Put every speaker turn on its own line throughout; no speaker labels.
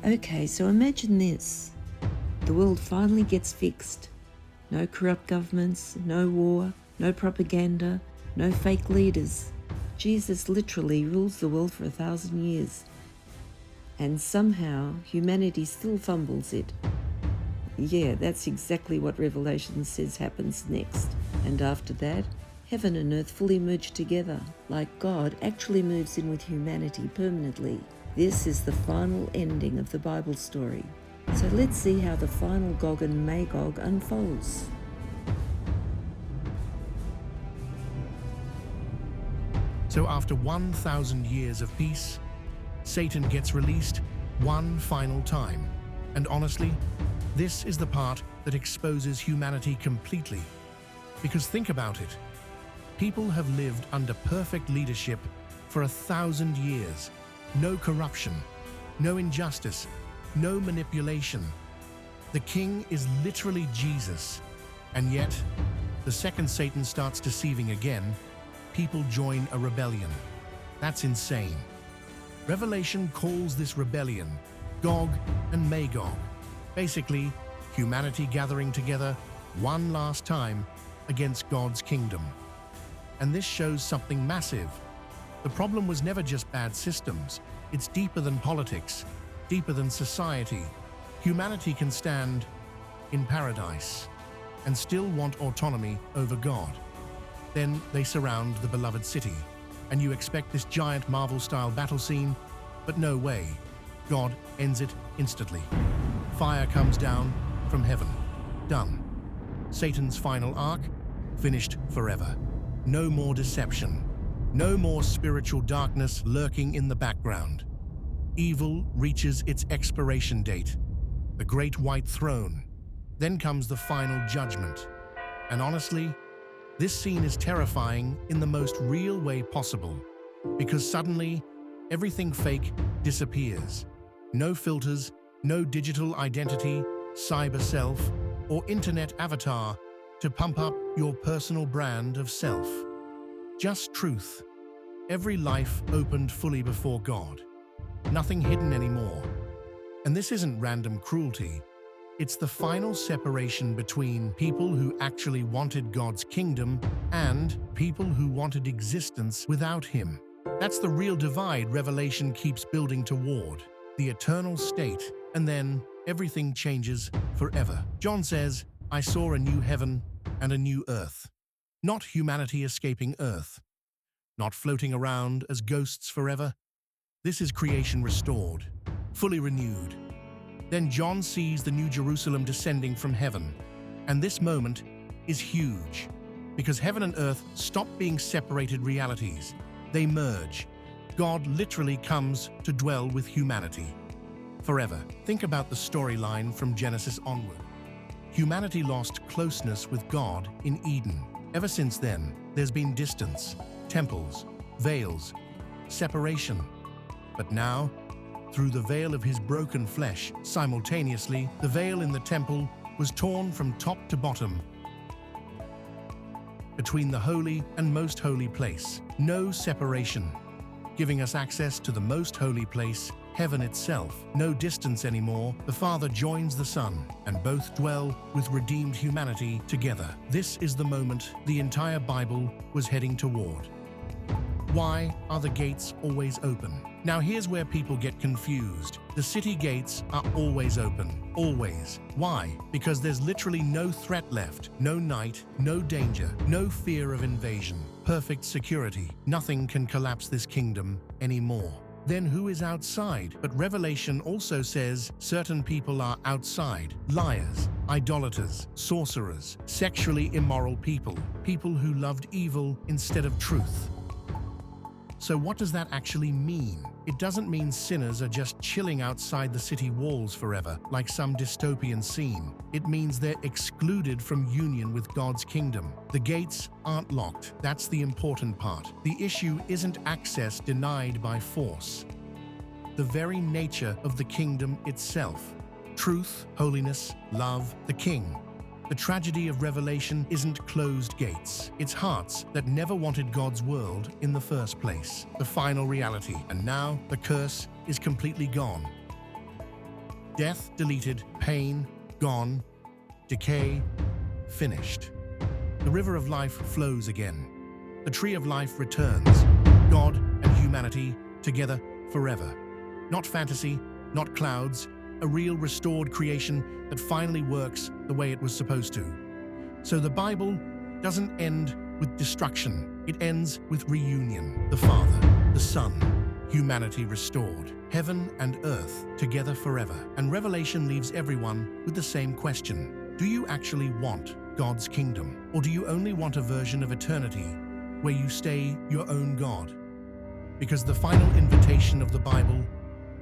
Okay, so imagine this. The world finally gets fixed. No corrupt governments, no war, no propaganda, no fake leaders. Jesus literally rules the world for 1,000 years. And somehow humanity still fumbles it. Yeah, that's exactly what Revelation says happens next. And after that, heaven and earth fully merge together, like God actually moves in with humanity permanently. This is the final ending of the Bible story. So let's see how the final Gog and Magog unfolds.
So after 1,000 years of peace, Satan gets released one final time. And honestly, this is the part that exposes humanity completely. Because think about it. People have lived under perfect leadership for 1,000 years. No corruption, no injustice, no manipulation. The king is literally Jesus. And yet, the second Satan starts deceiving again, people join a rebellion. That's insane. Revelation calls this rebellion Gog and Magog. Basically, humanity gathering together one last time against God's kingdom. And this shows something massive. The problem was never just bad systems. It's deeper than politics, deeper than society. Humanity can stand in paradise and still want autonomy over God. Then they surround the beloved city, and you expect this giant Marvel-style battle scene, but no way. God ends it instantly. Fire comes down from heaven. Done. Satan's final arc, finished forever. No more deception. No more spiritual darkness lurking in the background. Evil reaches its expiration date, the great white throne. Then comes the final judgment. And honestly, this scene is terrifying in the most real way possible, because suddenly, everything fake disappears. No filters, no digital identity, cyber self, or internet avatar to pump up your personal brand of self. Just truth. Every life opened fully before God. Nothing hidden anymore. And this isn't random cruelty. It's the final separation between people who actually wanted God's kingdom and people who wanted existence without Him. That's the real divide Revelation keeps building toward, the eternal state, and then everything changes forever. John says, "I saw a new heaven and a new earth." Not humanity escaping earth, not floating around as ghosts forever. This is creation restored, fully renewed. Then John sees the New Jerusalem descending from heaven. And this moment is huge, because heaven and earth stop being separated realities. They merge. God literally comes to dwell with humanity forever. Think about the storyline from Genesis onward. Humanity lost closeness with God in Eden. Ever since then, there's been distance, temples, veils, separation. But now, through the veil of his broken flesh, simultaneously, the veil in the temple was torn from top to bottom. Between the holy and most holy place, no separation, giving us access to the most holy place, heaven itself. No distance anymore. The Father joins the Son, and both dwell with redeemed humanity together. This is the moment the entire Bible was heading toward. Why are the gates always open? Now here's where people get confused. The city gates are always open. Always. Why? Because there's literally no threat left. No night, no danger, no fear of invasion. Perfect security. Nothing can collapse this kingdom anymore. Then who is outside? But Revelation also says certain people are outside. Liars, idolaters, sorcerers, sexually immoral people. People who loved evil instead of truth. So what does that actually mean? It doesn't mean sinners are just chilling outside the city walls forever, like some dystopian scene. It means they're excluded from union with God's kingdom. The gates aren't locked. That's the important part. The issue isn't access denied by force. The very nature of the kingdom itself. Truth, holiness, love, the king. The tragedy of Revelation isn't closed gates. It's hearts that never wanted God's world in the first place. The final reality. And now the curse is completely gone. Death deleted, pain gone, decay finished. The river of life flows again. The tree of life returns. God and humanity together forever. Not fantasy, not clouds, a real restored creation that finally works the way it was supposed to. So the Bible doesn't end with destruction. It ends with reunion. The Father, the Son, humanity restored. Heaven and earth together forever. And Revelation leaves everyone with the same question. Do you actually want God's kingdom? Or do you only want a version of eternity where you stay your own God? Because the final invitation of the Bible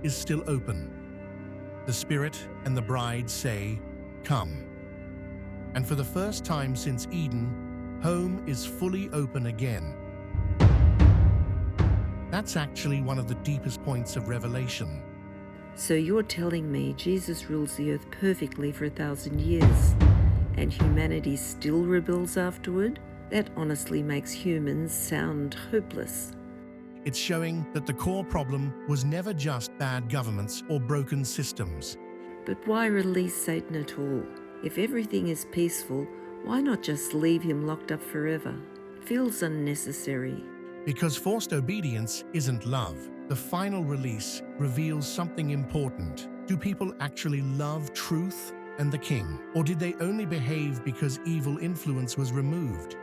is still open. The Spirit and the bride say, "Come." And for the first time since Eden, home is fully open again. That's actually one of the deepest points of Revelation.
So you're telling me Jesus rules the earth perfectly for 1,000 years, and humanity still rebels afterward? That honestly makes humans sound hopeless.
It's showing that the core problem was never just bad governments or broken systems.
But why release Satan at all? If everything is peaceful, why not just leave him locked up forever? Feels unnecessary.
Because forced obedience isn't love. The final release reveals something important. Do people actually love truth and the king? Or did they only behave because evil influence was removed?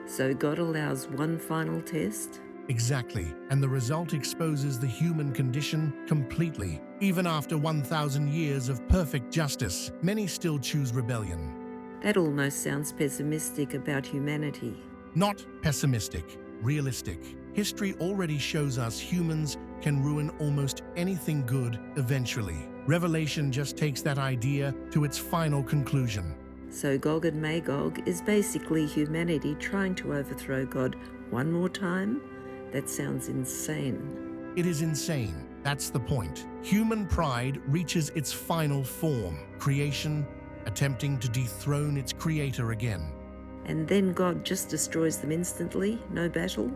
So God allows one final test?
Exactly, and the result exposes the human condition completely. Even after 1,000 years of perfect justice, many still choose rebellion.
That almost sounds pessimistic about humanity.
Not pessimistic, realistic. History already shows us humans can ruin almost anything good eventually. Revelation just takes that idea to its final conclusion.
So Gog and Magog is basically humanity trying to overthrow God one more time? That sounds insane.
It is insane. That's the point. Human pride reaches its final form, creation attempting to dethrone its creator again.
And then God just destroys them instantly? No battle?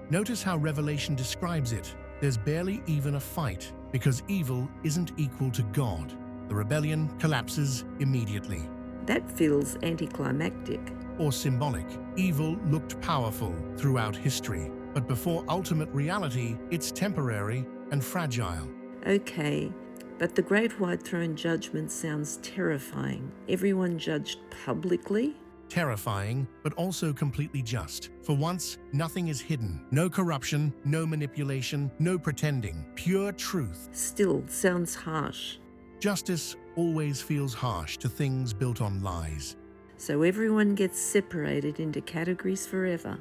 Notice how Revelation describes it. There's barely even a fight, because evil isn't equal to God. The rebellion collapses immediately.
That feels anticlimactic.
Or symbolic. Evil looked powerful throughout history, but before ultimate reality, it's temporary and fragile.
Okay, but the Great White Throne Judgment sounds terrifying. Everyone judged publicly?
Terrifying, but also completely just. For once, nothing is hidden. No corruption, no manipulation, no pretending. Pure truth.
Still sounds harsh.
Justice always feels harsh to things built on lies.
So everyone gets separated into categories forever.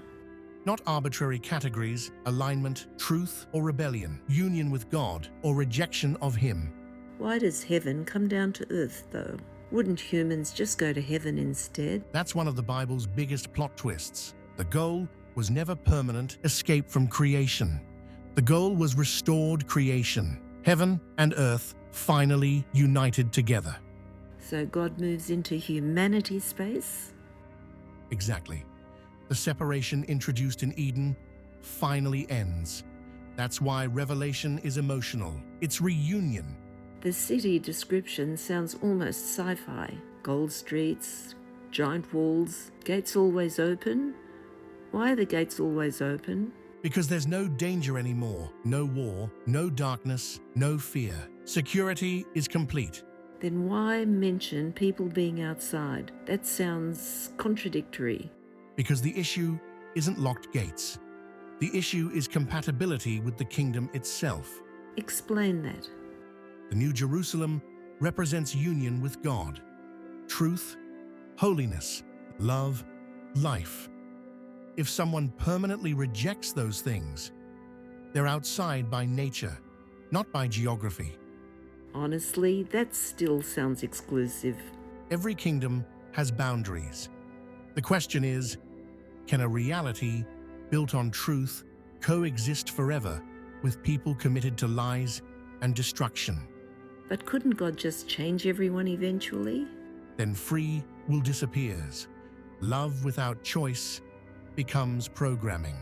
Not arbitrary categories, alignment, truth or rebellion, union with God or rejection of Him.
Why does heaven come down to earth, though? Wouldn't humans just go to heaven instead?
That's one of the Bible's biggest plot twists. The goal was never permanent escape from creation. The goal was restored creation. Heaven and earth finally united together.
So God moves into humanity space?
Exactly. The separation introduced in Eden finally ends. That's why Revelation is emotional. It's reunion.
The city description sounds almost sci-fi. Gold streets, giant walls, gates always open. Why are the gates always open?
Because there's no danger anymore. No war, no darkness, no fear. Security is complete.
Then why mention people being outside? That sounds contradictory.
Because the issue isn't locked gates. The issue is compatibility with the kingdom itself.
Explain that.
The New Jerusalem represents union with God. Truth, holiness, love, life. If someone permanently rejects those things, they're outside by nature, not by geography.
Honestly, that still sounds exclusive.
Every kingdom has boundaries. The question is, can a reality built on truth coexist forever with people committed to lies and destruction?
But couldn't God just change everyone eventually?
Then free will disappears. Love without choice becomes programming.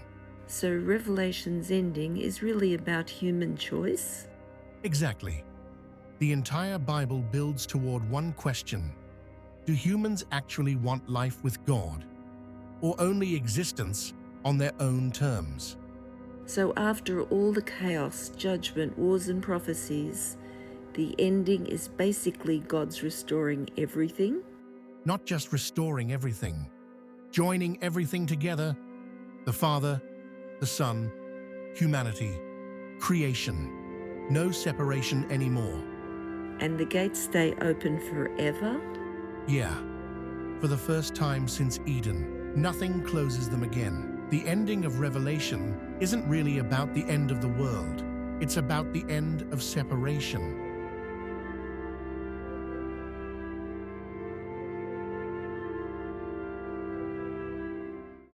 So Revelation's ending is really about human choice?
Exactly. The entire Bible builds toward one question: do humans actually want life with God, or only existence on their own terms?
So after all the chaos, judgment, wars and prophecies, the ending is basically God's restoring everything?
Not just restoring everything, joining everything together: the Father, the Son, humanity, creation. No separation anymore.
And the gates stay open forever?
Yeah. For the first time since Eden, nothing closes them again. The ending of Revelation isn't really about the end of the world. It's about the end of separation.